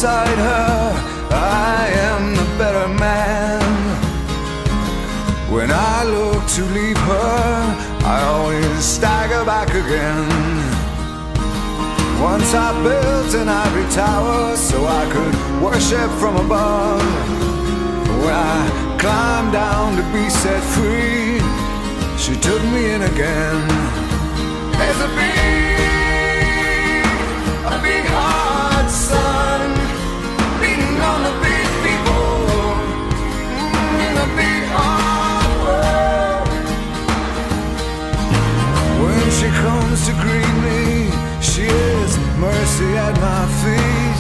beside her, I am the better man. When I look to leave her, I always stagger back again. Once I built an ivory tower so I could worship from above. When I climbed down to be set free, she took me in again. There's a big hard sun beating on the big people in the big hard world. When she comes to greet me, she is mercy at my feet.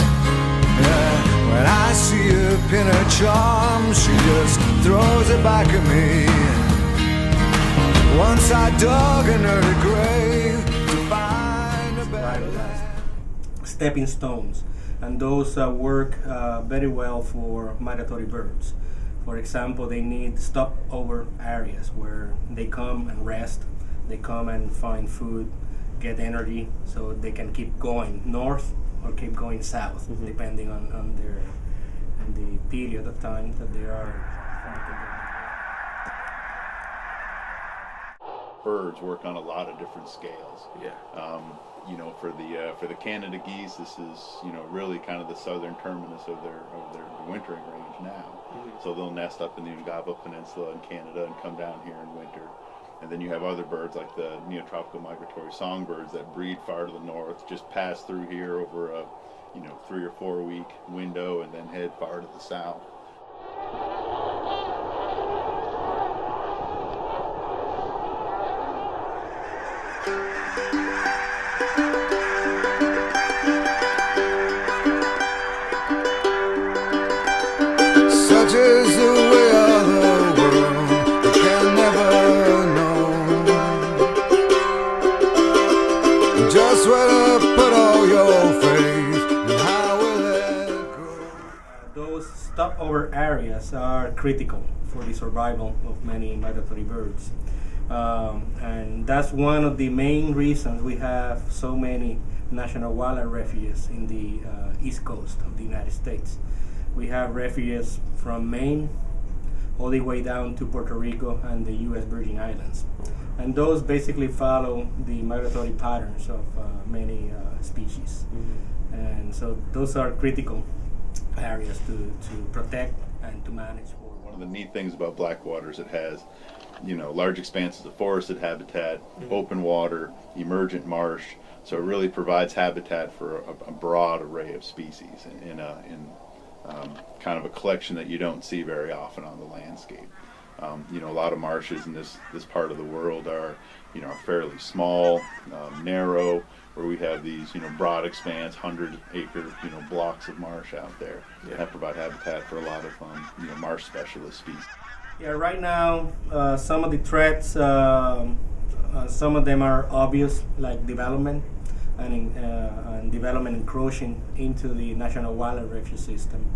Yeah, when I see her pin her charm, she just throws it back at me. Once I dug an early grave to find a better land. Stepping stones, and those work very well for migratory birds. For example, they need stopover areas where they come and rest, they come and find food, get energy, so they can keep going north or keep going south, depending on the period of time that they are. Birds work on a lot of different scales. Yeah. You know, for the Canada geese, this is, you know, really kind of the southern terminus of their wintering range now. So they'll nest up in the Ungava Peninsula in Canada and come down here in winter. And then you have other birds like the neotropical migratory songbirds that breed far to the north, just pass through here over a 3 or 4 week window and then head far to the south. Such is the way of the world, you can never know just where to put all your faith and how will it grow. Those stopover areas are critical for the survival of many migratory birds. And that's one of the main reasons we have so many national wildlife refuges in the east coast of the United States. We have refuges from Maine all the way down to Puerto Rico and the U.S. Virgin Islands. And those basically follow the migratory patterns of many species. And so those are critical areas to protect and to manage. One of the neat things about Blackwater is it has, you know, large expanses of forested habitat, open water, emergent marsh. So it really provides habitat for a broad array of species in kind of a collection that you don't see very often on the landscape. You know, a lot of marshes in this part of the world are, you know, fairly small, narrow, where we have these, you know, broad expanse, 100-acre, you know, blocks of marsh out there that provide habitat for a lot of, you know, marsh specialist species. Yeah, right now, some of the threats, some of them are obvious, like development and development encroaching into the National Wildlife Refuge system.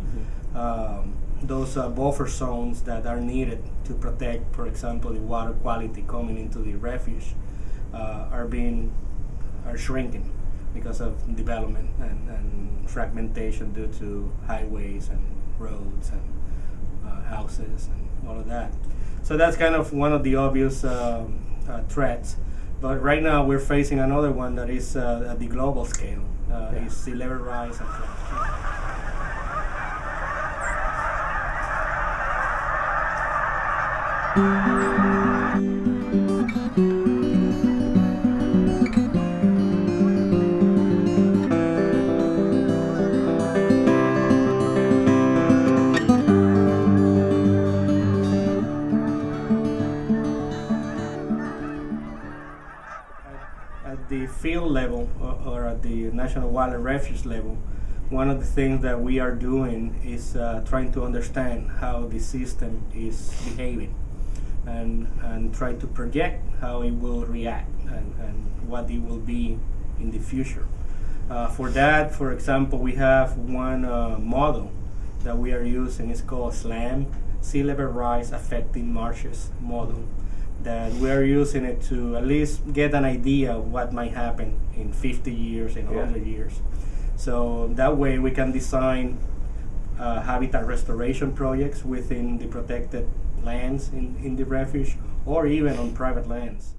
Those buffer zones that are needed to protect, for example, the water quality coming into the refuge are shrinking because of development and fragmentation due to highways and roads and houses and all of that. So that's kind of one of the obvious threats. But right now we're facing another one that is at the global scale. Is sea level rise and climate change. At the field level or at the National Wildlife Refuge level, one of the things that we are doing is trying to understand how the system is behaving and try to project how it will react and what it will be in the future. For that, for example, we have one model that we are using. It's called SLAM, Sea Level Rise Affecting Marshes model, that we are using it to at least get an idea of what might happen in 50 years, in 100 years. So that way we can design habitat restoration projects within the protected lands in the refuge or even on private lands.